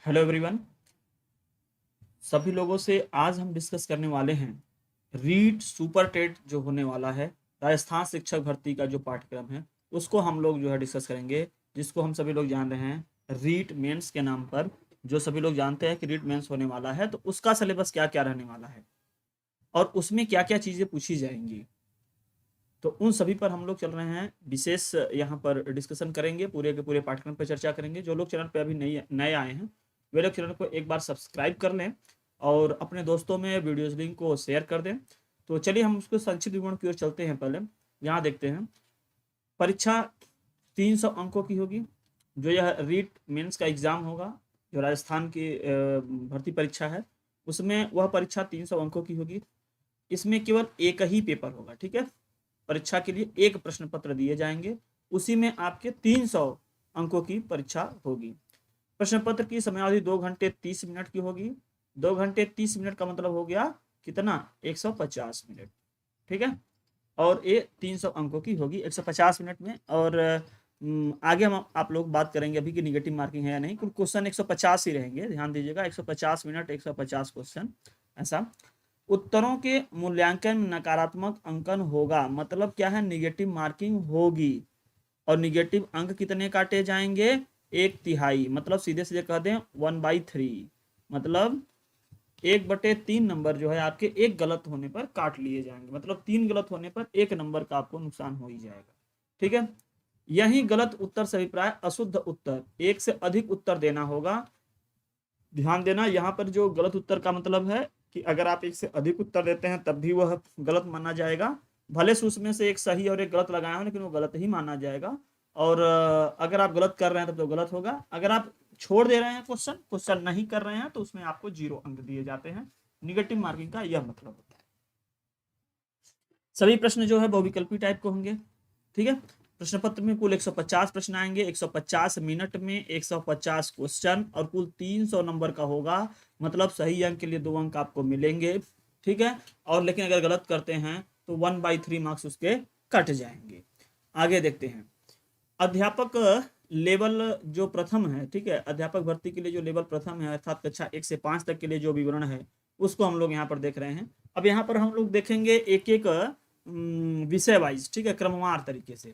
Hello everyone. सभी लोगों से आज हम डिस्कस करने वाले हैं रीट सुपर टेट जो होने वाला है, राजस्थान शिक्षक भर्ती का जो पाठ्यक्रम है उसको हम लोग जो है डिस्कस करेंगे, जिसको हम सभी लोग जान रहे हैं रीट मेंस के नाम पर। जो सभी लोग जानते हैं कि रीट मेंस होने वाला है तो उसका सिलेबस क्या क्या रहने वाला है और उसमें क्या क्या चीज़ें पूछी जाएंगी, तो उन सभी पर हम लोग चल रहे हैं विशेष यहाँ पर डिस्कशन करेंगे। पूरे के पूरे पाठ्यक्रम पर चर्चा करेंगे। जो लोग चैनल पर अभी नए नए आए हैं वे लोग चैनल को एक बार सब्सक्राइब कर लें और अपने दोस्तों में वीडियोस लिंक को शेयर कर दें। तो चलिए हम उसको संक्षिप्त विवरण की ओर चलते हैं। पहले यहाँ देखते हैं, परीक्षा 300 अंकों की होगी। जो यह रीट मेंस का एग्जाम होगा, जो राजस्थान की भर्ती परीक्षा है, उसमें वह परीक्षा 300 अंकों की होगी। इसमें केवल एक ही पेपर होगा, ठीक है। परीक्षा के लिए एक प्रश्न पत्र दिए जाएंगे, उसी में आपके 300 अंकों की परीक्षा होगी। प्रश्न पत्र की समयावधि 2 घंटे 30 मिनट की होगी। 2 घंटे 30 मिनट का मतलब हो गया कितना, 150 मिनट, ठीक है। और ये 300 अंकों की होगी 150 मिनट में। और आगे हम आप लोग बात करेंगे अभी कि निगेटिव मार्किंग है या नहीं। कुल क्वेश्चन 150 ही रहेंगे, ध्यान दीजिएगा, 150 मिनट 150 क्वेश्चन ऐसा। उत्तरों के मूल्यांकन में नकारात्मक अंकन होगा, मतलब क्या है, निगेटिव मार्किंग होगी। और निगेटिव अंक कितने काटे जाएंगे, 1/3, मतलब सीधे सीधे कह दें 1/3, मतलब 1/3 नंबर जो है आपके एक गलत होने पर काट लिए जाएंगे। मतलब 3 गलत होने पर 1 नंबर का आपको नुकसान हो ही जाएगा, ठीक है। यही गलत उत्तर से अभिप्राय अशुद्ध उत्तर, एक से अधिक उत्तर देना होगा। ध्यान देना, यहाँ पर जो गलत उत्तर का मतलब है कि अगर आप एक से अधिक उत्तर देते हैं तब भी वह गलत माना जाएगा। भले से उसमें से एक सही और एक गलत लगाए हो, लेकिन वो गलत ही माना जाएगा। और अगर आप गलत कर रहे हैं तब तो गलत होगा। अगर आप छोड़ दे रहे हैं, क्वेश्चन क्वेश्चन नहीं कर रहे हैं, तो उसमें आपको 0 अंक दिए जाते हैं। निगेटिव मार्किंग का यह मतलब होता है। सभी प्रश्न जो है बहुविकल्पी टाइप के होंगे, ठीक है। प्रश्न पत्र में कुल 150 प्रश्न आएंगे, 150 मिनट में 150 क्वेश्चन, और कुल 300 नंबर का होगा। मतलब सही अंक के लिए 2 अंक आपको मिलेंगे, ठीक है। और लेकिन अगर गलत करते हैं तो 1/3 मार्क्स उसके कट जाएंगे। आगे देखते हैं, अध्यापक लेवल जो प्रथम है, ठीक है, अध्यापक भर्ती के लिए जो लेवल प्रथम है, अर्थात कक्षा 1 से 5 तक के लिए जो विवरण है उसको हम लोग यहाँ पर देख रहे हैं। अब यहाँ पर हम लोग देखेंगे एक एक विषय वाइज, ठीक है, क्रमवार तरीके से।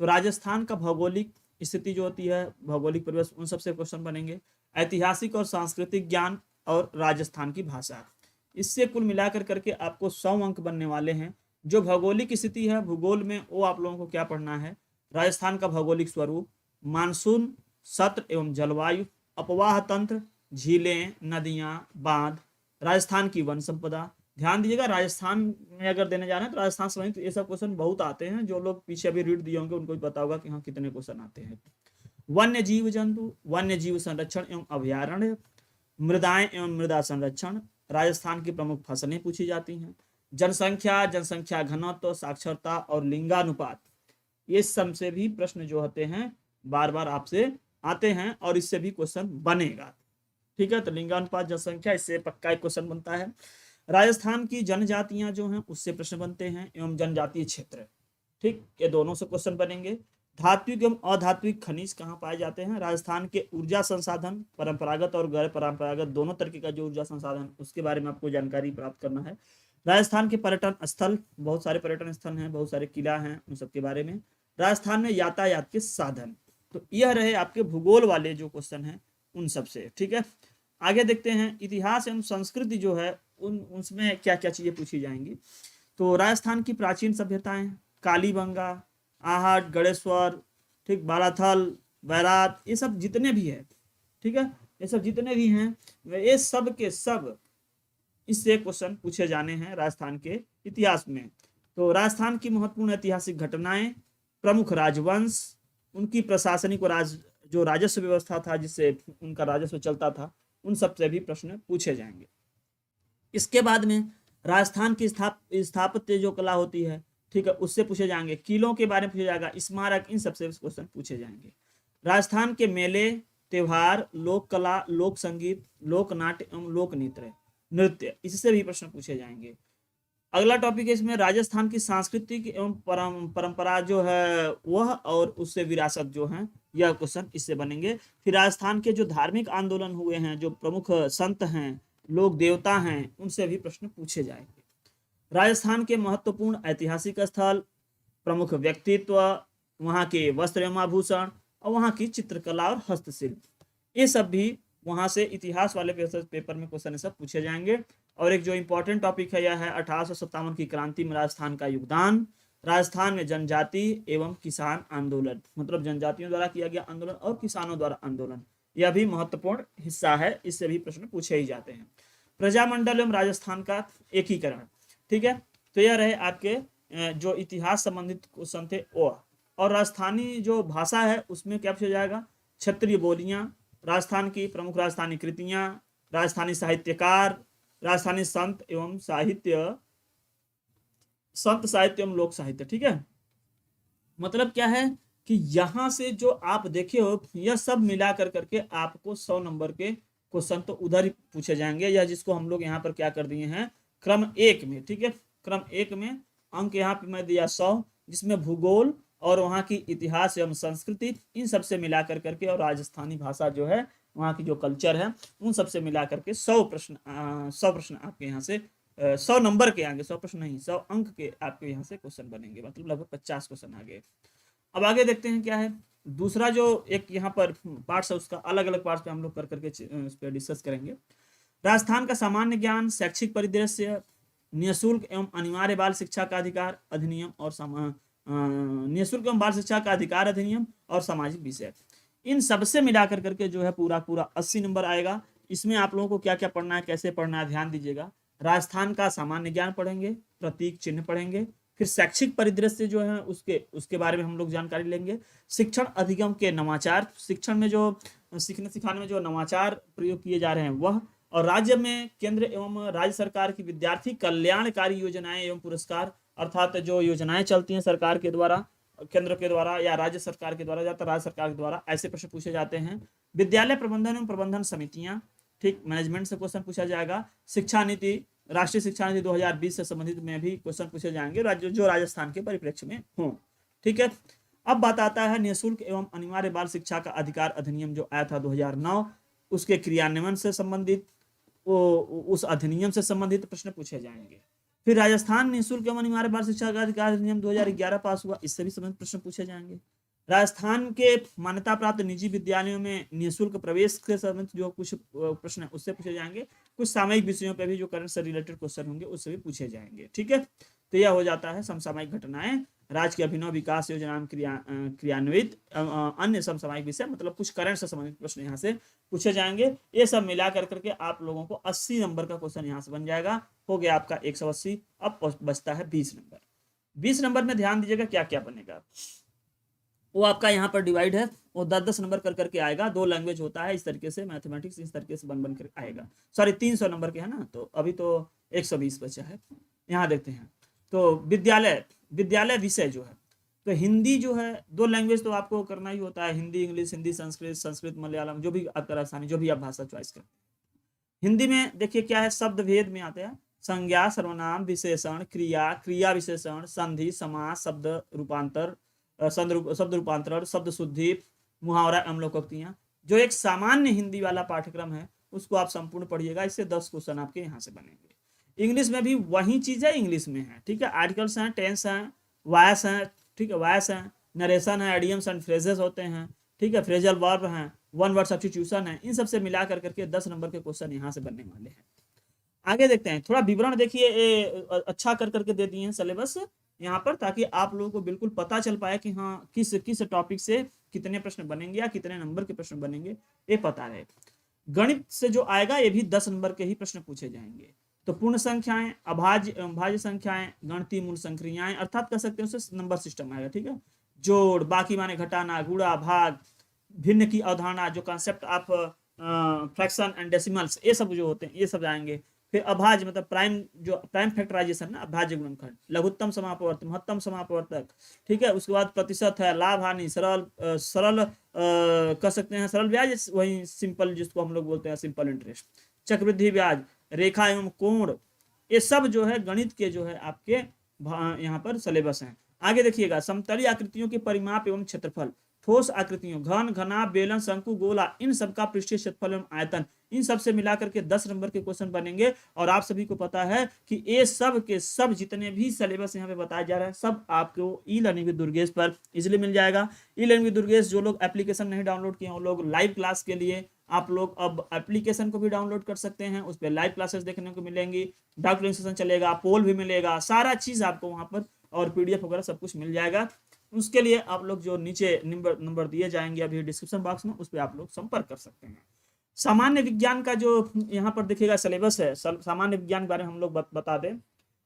तो राजस्थान का भौगोलिक स्थिति जो होती है, भौगोलिक परिवेश, उन सबसे क्वेश्चन बनेंगे। ऐतिहासिक और सांस्कृतिक ज्ञान और राजस्थान की भाषा, इससे कुल मिलाकर करके आपको 100 अंक बनने वाले हैं। जो भौगोलिक स्थिति है, भूगोल में, वो आप लोगों को क्या पढ़ना है, राजस्थान का भौगोलिक स्वरूप, मानसून सत्र एवं जलवायु, अपवाह तंत्र, झीलें, नदियां, बांध, राजस्थान की वन संपदा। ध्यान दीजिएगा, राजस्थान में अगर देने जा रहे हैं तो राजस्थान से तो ये सब क्वेश्चन बहुत आते हैं। जो लोग पीछे अभी रीड दिए होंगे उनको भी पता होगा कि हाँ कितने क्वेश्चन आते हैं। वन्य जीव जंतु, वन्य जीव संरक्षण एवं अभ्यारण्य, मृदाएं एवं मृदा संरक्षण, राजस्थान की प्रमुख फसलें पूछी जाती हैं। जनसंख्या, जनसंख्या घनत्व, साक्षरता और लिंगानुपात, ये सब से भी प्रश्न जो होते हैं बार बार आपसे आते हैं और इससे भी क्वेश्चन बनेगा, ठीक है। तो लिंगानुपात, जनसंख्या, इससे पक्का एक क्वेश्चन बनता है। राजस्थान की जनजातियां जो हैं उससे प्रश्न बनते हैं, एवं जनजातीय क्षेत्र, ठीक, ये दोनों से क्वेश्चन बनेंगे। धात्विक एवं अधात्विक खनिज कहाँ पाए जाते हैं, राजस्थान के ऊर्जा संसाधन, परंपरागत और गैर परंपरागत दोनों तरीके का जो ऊर्जा संसाधन, उसके बारे में आपको जानकारी प्राप्त करना है। राजस्थान के पर्यटन स्थल, बहुत सारे पर्यटन स्थल हैं, बहुत सारे किला हैं, उन सब के बारे में। राजस्थान में यातायात के साधन। तो यह रहे आपके भूगोल वाले जो क्वेश्चन हैं उन सब से, ठीक है। आगे देखते हैं, इतिहास एवं संस्कृति जो है उन उसमें क्या क्या चीजें पूछी जाएंगी। तो राजस्थान की प्राचीन सभ्यताएं, कालीबंगा, आहट, गणेश्वर, ठीक, बालाथल, बैरात, ये सब जितने भी है, ठीक है, ये सब जितने भी हैं, ये सब के सब इससे क्वेश्चन पूछे जाने हैं राजस्थान के इतिहास में। तो राजस्थान की महत्वपूर्ण ऐतिहासिक घटनाएं, प्रमुख राजवंश, उनकी प्रशासनिक और जो राजस्व व्यवस्था था जिससे उनका राजस्व चलता था, उन सब से भी प्रश्न पूछे जाएंगे। इसके बाद में राजस्थान की स्थापत्य जो कला होती है, ठीक है, उससे पूछे जाएंगे। किलों के बारे में पूछा जाएगा, स्मारक, इन सबसे क्वेश्चन पूछे जाएंगे। राजस्थान के मेले, त्योहार, लोक कला, लोक संगीत, लोक नाट्य एवं लोक नृत्य नृत्य, इससे भी प्रश्न पूछे जाएंगे। अगला टॉपिक है इसमें राजस्थान की सांस्कृतिक एवं परंपरा जो है वह, और उससे विरासत जो है, यह क्वेश्चन इससे बनेंगे। फिर राजस्थान के जो धार्मिक आंदोलन हुए हैं, जो प्रमुख संत हैं, लोक देवता हैं, उनसे भी प्रश्न पूछे जाएंगे। राजस्थान के महत्वपूर्ण ऐतिहासिक स्थल, प्रमुख व्यक्तित्व, वहाँ के वस्त्र एवं आभूषण और वहाँ की चित्रकला और हस्तशिल्प, ये सब भी वहाँ से इतिहास वाले पेपर में क्वेश्चन सब पूछे जाएंगे। और एक जो इंपॉर्टेंट टॉपिक है यह है 1857 की क्रांति में राजस्थान का योगदान, राजस्थान में जनजाति एवं किसान आंदोलन, मतलब जनजातियों द्वारा किया गया आंदोलन और किसानों द्वारा आंदोलन, यह भी महत्वपूर्ण हिस्सा है, इससे भी प्रश्न पूछे ही जाते हैं। प्रजामंडल एवं राजस्थान का एकीकरण, ठीक है, तो यह रहे आपके जो इतिहास संबंधित क्वेश्चन थे वो। और राजस्थानी जो भाषा है उसमें क्या पूछा जाएगा, क्षेत्रीय बोलियां, राजस्थान की प्रमुख राजस्थानी कृतियां, राजस्थानी साहित्यकार, राजस्थानी संत साहित्य एवं लोक साहित्य, ठीक है। मतलब क्या है कि यहां से जो आप देखे हो यह सब मिला कर करके आपको 100 नंबर के क्वेश्चन तो उधर ही पूछे जाएंगे, या जिसको हम लोग यहाँ पर क्या कर दिए हैं क्रम 1 में, ठीक है। क्रम 1 में अंक यहाँ पे मैं दिया 100, जिसमें भूगोल और वहाँ की इतिहास एवं संस्कृति, इन सबसे मिला कर करके, और राजस्थानी भाषा जो है, वहाँ की जो कल्चर है, उन सबसे मिला करके 100 प्रश्न आपके यहाँ से 100 नंबर के आगे, 100 प्रश्न नहीं 100 अंक के आपके यहाँ से क्वेश्चन बनेंगे, मतलब लगभग 50 क्वेश्चन आगे। अब आगे देखते हैं क्या है दूसरा जो एक यहाँ पर पार्ट्स है, उसका अलग अलग पार्ट्स पे हम लोग कर करके इस पर डिस्कस करेंगे। राजस्थान का सामान्य ज्ञान, शैक्षिक परिदृश्य, निःशुल्क एवं अनिवार्य बाल शिक्षा का अधिकार अधिनियम और निःशुल्क एवं बाल शिक्षा का अधिकार अधिनियम और सामाजिक विषय, इन सबसे मिलाकर करके जो है पूरा 80 नंबर आएगा। इसमें आप लोगों को क्या क्या पढ़ना है, कैसे पढ़ना है, ध्यान दीजिएगा। राजस्थान का सामान्य ज्ञान पढ़ेंगे, प्रतीक चिन्ह पढ़ेंगे, फिर शैक्षिक परिदृश्य जो है उसके बारे में हम लोग जानकारी लेंगे। शिक्षण अधिगम के नवाचार, शिक्षण में जो सीखने सिखाने में जो नवाचार प्रयोग किए जा रहे हैं वह, और राज्य में केंद्र एवं राज्य सरकार की विद्यार्थी कल्याणकारी योजनाएं एवं पुरस्कार, अर्थात जो योजनाएं चलती हैं सरकार के द्वारा, केंद्र के द्वारा या राज्य सरकार के द्वारा, या तो राज्य सरकार के द्वारा, ऐसे प्रश्न पूछे जाते हैं। विद्यालय प्रबंधन एवं प्रबंधन समितियां, ठीक, मैनेजमेंट से क्वेश्चन पूछा जाएगा। शिक्षा नीति, राष्ट्रीय शिक्षा नीति 2020 से संबंधित में भी क्वेश्चन पूछे जाएंगे, जो राजस्थान के परिप्रेक्ष्य में हो, ठीक है। अब बात आता है निःशुल्क एवं अनिवार्य बाल शिक्षा का अधिकार अधिनियम जो आया था 2009, उसके क्रियान्वयन से संबंधित, उस अधिनियम से संबंधित प्रश्न पूछे जाएंगे। फिर राजस्थान निःशुल्क एवं अनिवार्य बाल शिक्षा का अधिकार अधिनियम 2011 पास हुआ, इससे भी संबंधित प्रश्न पूछे जाएंगे। राजस्थान के मान्यता प्राप्त निजी विद्यालयों में निःशुल्क प्रवेश से संबंधित जो कुछ प्रश्न है उससे पूछे जाएंगे। कुछ सामयिक विषयों पे भी जो करंट से रिलेटेड क्वेश्चन होंगे उससे भी पूछे जाएंगे, ठीक है। तो यह हो जाता है समसामयिक घटनाएं, राज्य के अभिनव विकास योजना में क्रियान्वित अन्य समसामयिक विषय, मतलब कुछ करंट से संबंधित प्रश्न यहाँ से पूछे जाएंगे। ये सब मिला कर करके आप लोगों को 80 नंबर का क्वेश्चन यहाँ से बन जाएगा। हो गया आपका 180। अब बचता है 20 नंबर। 20 नंबर में ध्यान दीजिएगा क्या क्या बनेगा, वो आपका यहाँ पर डिवाइड है, वो 10-10 नंबर कर करके आएगा। 2 लैंग्वेज होता है, इस तरीके से मैथमेटिक्स इस तरीके से बन कर आएगा। सॉरी 300 नंबर के है ना, तो अभी तो 120 बचा है। यहाँ देखते हैं तो विद्यालय विषय जो है, तो हिंदी जो है 2 लैंग्वेज तो आपको करना ही होता है, हिंदी इंग्लिश, हिंदी संस्कृत मलयालम, जो भी आपका राजस्थानी, जो भी आप भाषा चॉइस करते हैं। हिंदी में देखिए क्या है, शब्द भेद में आते हैं संज्ञा, सर्वनाम, विशेषण, क्रिया, क्रिया विशेषण, संधि, समास, शब्द रूपांतर, शब्द रूपांतरण, शब्द शुद्धि, मुहावरा, अम्लोकोक्तियां। जो एक सामान्य हिंदी वाला पाठ्यक्रम है उसको आप संपूर्ण पढ़िएगा, इससे 10 क्वेश्चन आपके यहाँ से बनेंगे। इंग्लिश में भी वही चीज है, इंग्लिश में है, ठीक है। आर्टिकल्स हैं, टेंस हैं, वॉयस हैं, ठीक है, वॉयस हैं, नरेशन है, एडियम्स एंड फ्रेजेस होते हैं, ठीक है, फ्रेजल वर्ब हैं, वन वर्ड सब्स्टिट्यूशन है। इन सबसे मिला करके 10 नंबर के क्वेश्चन यहाँ से बनने वाले हैं। आगे देखते हैं, थोड़ा विवरण देखिए, अच्छा कर करके दे दिए हैं सिलेबस यहाँ पर, ताकि आप लोगों को बिल्कुल पता चल पाए कि हाँ किस टॉपिक से कितने प्रश्न बनेंगे या कितने नंबर के प्रश्न बनेंगे, ये पता रहे। गणित से जो आएगा ये भी 10 नंबर के ही प्रश्न पूछे जाएंगे। तो पूर्ण संख्याएं, अभाज्य संख्याएं, गणितीय मूल संक्रियाएं, अर्थात कह सकते हैं उससे नंबर सिस्टम आएगा, ठीक है। जोड़, बाकी माने घटाना, गुणा, भाग, भिन्न की अवधारणा, जो concept of fraction and decimals, ये सब जो होते हैं ये सब आएंगे। फिर अभाज्य मतलब प्राइम फैक्टराइजेशन ना, अभाज्य गुणनखंड, लघुत्तम समापवर्तक, महत्तम समापवर्तक, ठीक है। उसके बाद प्रतिशत है, लाभ हानि, सरल कह सकते हैं सरल ब्याज, वही सिंपल जिसको हम लोग बोलते हैं सिंपल इंटरेस्ट, चक्रवृद्धि ब्याज, रेखा एवं कोण, ये सब जो है गणित के जो है आपके यहाँ पर सिलेबस हैं। आगे देखिएगा, समतलीय आकृतियों के परिमाप एवं क्षेत्रफल, ठोस आकृतियों घन, घनाभ, बेलन, शंकु, गोला, इन सबका पृष्ठीय क्षेत्रफल एवं आयतन, इन सब से मिलाकर के 10 नंबर के क्वेश्चन बनेंगे। और आप सभी को पता है कि ये सब के सब जितने भी सिलेबस यहाँ पे बताया जा रहा है सब आपको ई लर्निंग विद दुर्गेश पर इजिली मिल जाएगा। ई लर्निंग विद दुर्गेश जो लोग एप्लीकेशन नहीं डाउनलोड किए वो लोग लाइव क्लास के लिए आप लोग अब एप्लीकेशन को भी डाउनलोड कर सकते हैं, उस पर लाइव क्लासेस देखने को मिलेंगी, डाउट सेशन चलेगा, पोल भी मिलेगा, सारा चीज आपको वहां पर और पीडीएफ वगैरह सब कुछ मिल जाएगा। उसके लिए आप लोग जो नीचे नंबर दिए जाएंगे अभी डिस्क्रिप्शन बॉक्स में उस पर आप लोग संपर्क कर सकते हैं। सामान्य विज्ञान का जो यहाँ पर देखिएगा सिलेबस है, सामान्य विज्ञान के बारे में हम लोग बता दें।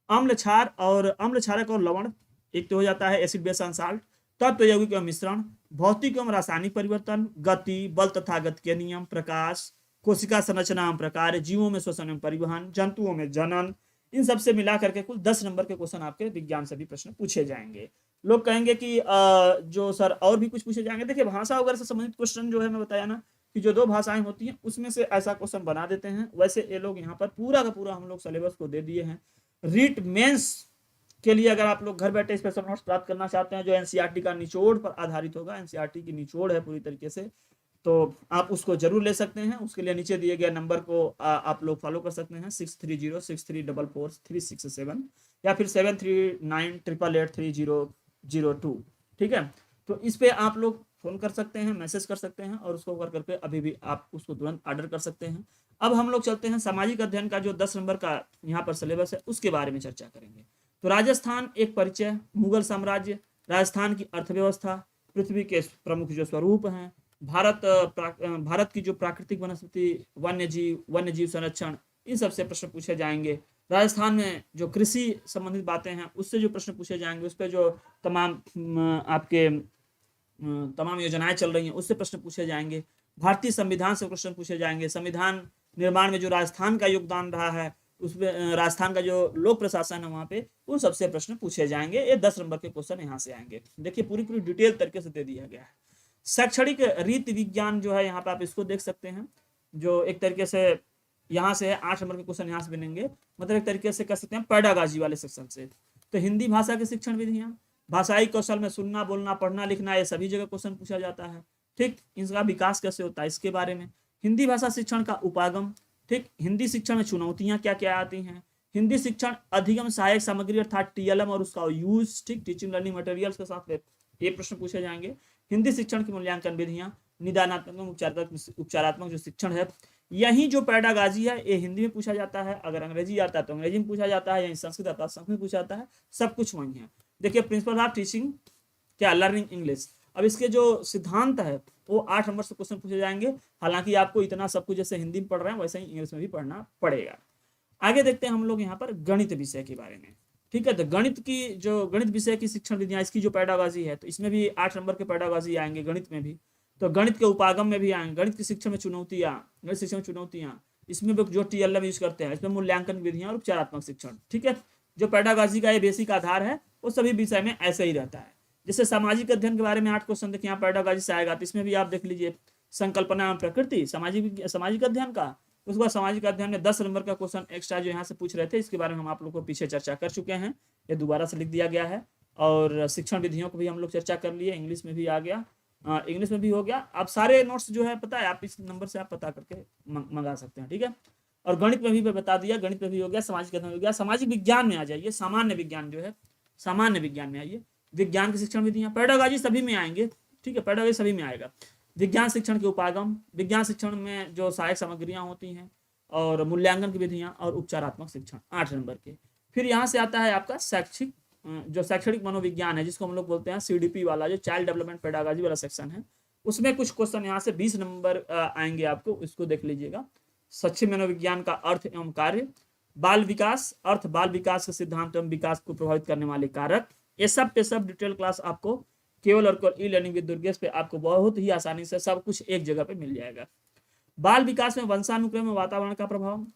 अम्ल क्षार और अम्ल क्षारक और लवण, एक तो हो जाता है एसिड बेस एंड साल्ट, तत्व यौगिक एवं मिश्रण, भौतिक एवं रासायनिक परिवर्तन, गति, बल तथा गति के नियम, प्रकाश, कोशिका संरचना एवं प्रकार, जीवों में श्वसन एवं परिवहन, जंतुओं में जनन, इन सब से मिला करके कुल 10 नंबर के क्वेश्चन आपके विज्ञान से भी प्रश्न पूछे जाएंगे। लोग कहेंगे कि जो सर और भी कुछ पूछे जाएंगे, देखिए भाषा वगैरह से संबंधित क्वेश्चन जो है मैं बताया ना कि जो 2 भाषाएं होती हैं उसमें से ऐसा क्वेश्चन बना देते हैं। वैसे ये लोग यहाँ पर पूरा का पूरा हम लोग सिलेबस को दे दिए हैं। रीट मेंस के लिए अगर आप लोग घर बैठे स्पेशल नोट्स प्राप्त करना चाहते हैं जो एनसीईआरटी का निचोड़ पर आधारित होगा, एनसीईआरटी की निचोड़ है पूरी तरीके से, तो आप उसको जरूर ले सकते हैं। उसके लिए नीचे दिए गए नंबर को आप लोग फॉलो कर सकते हैं 6306344367 या फिर 7398883002। ठीक है, तो इस पे आप लोग फोन कर सकते हैं, मैसेज कर सकते हैं और उसको कर करके अभी भी आप उसको तुरंत ऑर्डर कर सकते हैं। अब हम लोग चलते हैं सामाजिक अध्ययन का जो 10 नंबर का यहाँ पर सिलेबस है उसके बारे में चर्चा करेंगे। तो राजस्थान एक परिचय, मुगल साम्राज्य, राजस्थान की अर्थव्यवस्था, पृथ्वी के प्रमुख जो स्वरूप हैं, भारत की जो प्राकृतिक वनस्पति, वन्य जीव संरक्षण, इन सबसे प्रश्न पूछे जाएंगे। राजस्थान में जो कृषि संबंधित बातें हैं उससे जो प्रश्न पूछे जाएंगे, उस पर जो तमाम योजनाएं चल रही हैं उससे प्रश्न पूछे जाएंगे। भारतीय संविधान से प्रश्न पूछे जाएंगे। संविधान निर्माण में जो राजस्थान का योगदान रहा है उसमें राजस्थान का जो लोक प्रशासन है वहां पे उन सबसे प्रश्न पूछे जाएंगे। ये 10 नंबर के क्वेश्चन यहाँ से आएंगे। देखिए पूरी डिटेल तरीके से दे दिया गया है। शैक्षणिक रीति विज्ञान जो है यहाँ पे आप इसको देख सकते हैं, जो एक तरीके से यहाँ से 8 नंबर के क्वेश्चन यहाँ से बनेंगे, मतलब एक तरीके से कह सकते हैं पेडागॉजी वाले सेक्शन से। तो हिंदी भाषा के शिक्षण विधियां, भाषाई कौशल में सुनना, बोलना, पढ़ना, लिखना, ये सभी जगह क्वेश्चन पूछा जाता है। ठीक, इसका विकास कैसे होता है इसके बारे में। हिंदी भाषा शिक्षण का उपागम, ठीक, हिंदी शिक्षण में चुनौतियां क्या क्या आती हैं, हिंदी शिक्षण अधिगम सहायक सामग्री अर्थात टीएलएम और उसका यूज, ठीक, टीचिंग लर्निंग मटेरियल्स के साथ ये प्रश्न पूछे जाएंगे। हिंदी शिक्षण की मूल्यांकन विधियां, निदानात्मक उपचारात्मक जो शिक्षण है, यही जो पेडागॉजी है ये हिंदी में पूछा जाता है, अगर अंग्रेजी आता है तो अंग्रेजी में पूछा जाता है, यही संस्कृत आता है संस्कृत में पूछा जाता है, सब कुछ वही है। देखिए प्रिंसिपल ऑफ टीचिंग क्या, लर्निंग इंग्लिश। अब इसके जो सिद्धांत है वो 8 नंबर से क्वेश्चन पूछे जाएंगे। हालांकि आपको इतना सब कुछ जैसे हिंदी में पढ़ रहे हैं वैसे ही इंग्लिश में भी पढ़ना पड़ेगा। आगे देखते हैं हम लोग यहाँ पर गणित विषय के बारे में। ठीक है, तो गणित विषय की शिक्षण विधियां, इसकी जो पेडागॉजी है तो इसमें भी 8 नंबर के पेडागॉजी आएंगे, गणित में भी। तो गणित के उपागम में भी आएंगे, गणित की शिक्षण में चुनौतियां, इसमें जो टीएलएम यूज करते हैं, इसमें मूल्यांकन विधियां और उपचारात्मक शिक्षण। ठीक है, जो पेडागॉजी का ये बेसिक आधार है वो सभी विषय में ऐसे ही रहता है। जैसे सामाजिक अध्ययन के बारे में 8 क्वेश्चन देखिए यहाँ पेडागॉजी से आएगा, तो इसमें भी आप देख लीजिए संकल्पना एवं प्रकृति सामाजिक अध्ययन का। उसके बाद सामाजिक अध्ययन में 10 नंबर का क्वेश्चन एक्स्ट्रा जो यहाँ से पूछ रहे थे, इसके बारे में हम आप लोग को पीछे चर्चा कर चुके हैं, ये दोबारा से लिख दिया गया है। और शिक्षण विधियों को भी हम लोग चर्चा कर लिए, इंग्लिश में भी आ गया, इंग्लिश में भी हो गया। आप सारे नोट्स जो है पता है आप इस नंबर से आप पता करके मंगा सकते हैं। ठीक है, और गणित में भी बता दिया, गणित में भी हो गया, सामाजिक अध्ययन हो गया। सामाजिक विज्ञान में आ जाइए, सामान्य विज्ञान जो है, सामान्य विज्ञान में आइए। विज्ञान की शिक्षण विधियां, पेडागॉजी सभी में आएंगे। ठीक है, पेडागॉजी सभी में आएगा। विज्ञान शिक्षण के उपागम, विज्ञान शिक्षण में जो सहायक सामग्रियां होती हैं और मूल्यांकन की विधियां और उपचारात्मक शिक्षण 8 नंबर के। फिर यहाँ से आता है आपका शैक्षणिक मनोविज्ञान है, जिसको हम लोग बोलते हैं सीडीपी वाला, जो चाइल्ड डेवलपमेंट पेडागॉजी वाला सेक्शन है, उसमें कुछ क्वेश्चन यहाँ से 20 नंबर आएंगे आपको, इसको देख लीजिएगा। शैक्षिक मनोविज्ञान का अर्थ एवं कार्य, बाल विकास, अर्थ बाल विकास के सिद्धांत एवं विकास को प्रभावित करने वाले कारक, ये सब पे सब डिटेल क्लास आपको केवल और ई लर्निंग विद दुर्गेश पे आपको बहुत ही आसानी से सब कुछ एक जगह पे मिल जाएगा। बाल विकास में वंशानुक्रम में वातावरण का प्रभाव,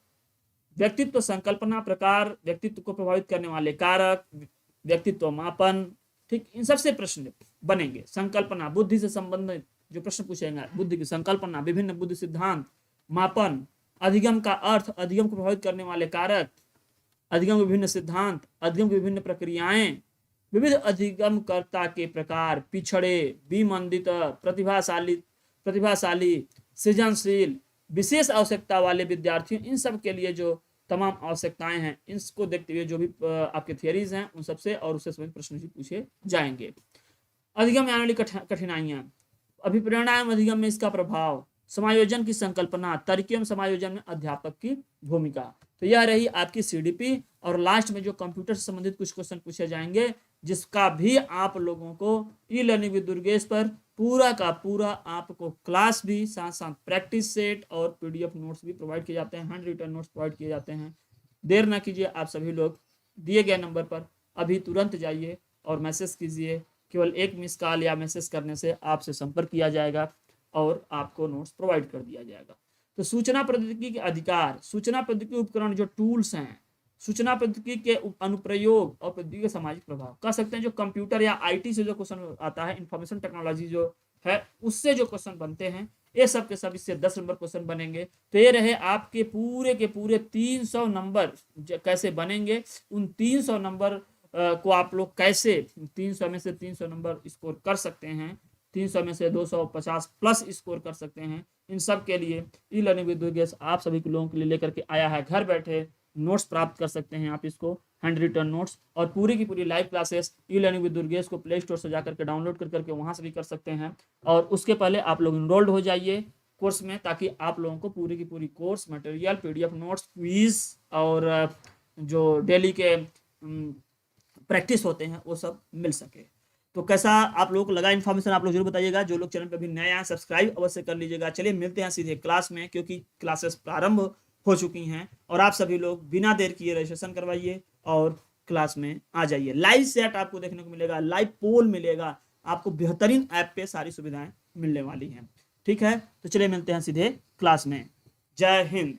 व्यक्तित्व संकल्पना प्रकार, व्यक्तित्व को प्रभावित करने वाले कारक, व्यक्तित्व मापन, ठीक, इन सबसे प्रश्न बनेंगे। संकल्पना, बुद्धि से संबंधित जो प्रश्न पूछेंगे, बुद्धि की संकल्पना, विभिन्न बुद्धि सिद्धांत, मापन, अधिगम का अर्थ, अधिगम को प्रभावित करने वाले कारक, अधिगम के विभिन्न सिद्धांत, अधिगम की विभिन्न प्रक्रियाएं, विविध अधिगमकर्ता के प्रकार, पिछड़े, विमंदित, प्रतिभाशाली, सृजनशील, विशेष आवश्यकता वाले विद्यार्थियों, इन सब के लिए जो तमाम आवश्यकताएं हैं, इसको देखते हुए जो भी आपके थियरीज हैं उन सबसे और उससे संबंधित प्रश्न भी पूछे जाएंगे। अधिगम आने वाली कठिनाइयां, अभिप्रेरणा एवं अधिगम में इसका प्रभाव, समायोजन की संकल्पना, तर्क एवं समायोजन में अध्यापक की भूमिका। तो यह रही आपकी सीडीपी, और लास्ट में जो कंप्यूटर से संबंधित कुछ क्वेश्चन पूछे जाएंगे, जिसका भी आप लोगों को ई लर्निंग विद दुर्गेश पर पूरा का पूरा आपको क्लास भी, साथ साथ प्रैक्टिस सेट और पीडीएफ नोट्स भी प्रोवाइड किए जाते हैं, हैंड रिटन नोट्स प्रोवाइड किए जाते हैं। देर ना कीजिए, आप सभी लोग दिए गए नंबर पर अभी तुरंत जाइए और मैसेज कीजिए। केवल एक मिस कॉल या मैसेज करने से आपसे संपर्क किया जाएगा और आपको नोट्स प्रोवाइड कर दिया जाएगा। तो सूचना प्रौद्योगिकी के अधिकार, सूचना प्रौद्योगिकी उपकरण जो टूल्स हैं, सूचना प्रौद्योगिकी के अनुप्रयोग और प्रौद्योगिकी के सामाजिक प्रभाव, कह सकते हैं जो कंप्यूटर या आईटी से जो क्वेश्चन आता है, इंफॉर्मेशन टेक्नोलॉजी जो है, उससे जो क्वेश्चन बनते हैं, ये सब के सब इससे 10 नंबर क्वेश्चन बनेंगे। तो ये रहे आपके पूरे के पूरे 300 नंबर कैसे बनेंगे। उन 300 नंबर को आप लोग कैसे 300 में से 300 नंबर स्कोर कर सकते हैं, 300 में से 250 प्लस स्कोर कर सकते हैं, इन सब के लिए ई लर्निंग विद दुर्गेश आप सभी के लोगों के लिए लेकर के आया है। घर बैठे नोट्स प्राप्त कर सकते हैं आप इसको, हैंड रिटन नोट्स, और पूरी की पूरी live classes e learning with Durgesh को प्ले स्टोर से जाकर के डाउनलोड कर करके वहाँ से भी कर सकते हैं। और उसके पहले आप लोग इनरोल्ड हो जाइए कोर्स में, ताकि आप लोगों को पूरी की पूरी course material, PDF notes, quiz और जो डेली के प्रैक्टिस होते हैं वो सब मिल सके। तो कैसा आप लोगों को लगा इन्फॉर्मेशन, आप लोग जरूर बताइएगा। जो लोग चैनल पर अभी नए आए सब्सक्राइब अवश्य कर लीजिएगा। चलिए मिलते हैं सीधे क्लास में, क्योंकि क्लासेस प्रारंभ हो चुकी हैं और आप सभी लोग बिना देर किए रजिस्ट्रेशन करवाइए और क्लास में आ जाइए। लाइव सेट आपको देखने को मिलेगा, लाइव पोल मिलेगा, आपको बेहतरीन ऐप पे सारी सुविधाएं मिलने वाली हैं। ठीक है, तो चलिए मिलते हैं सीधे क्लास में। जय हिंद।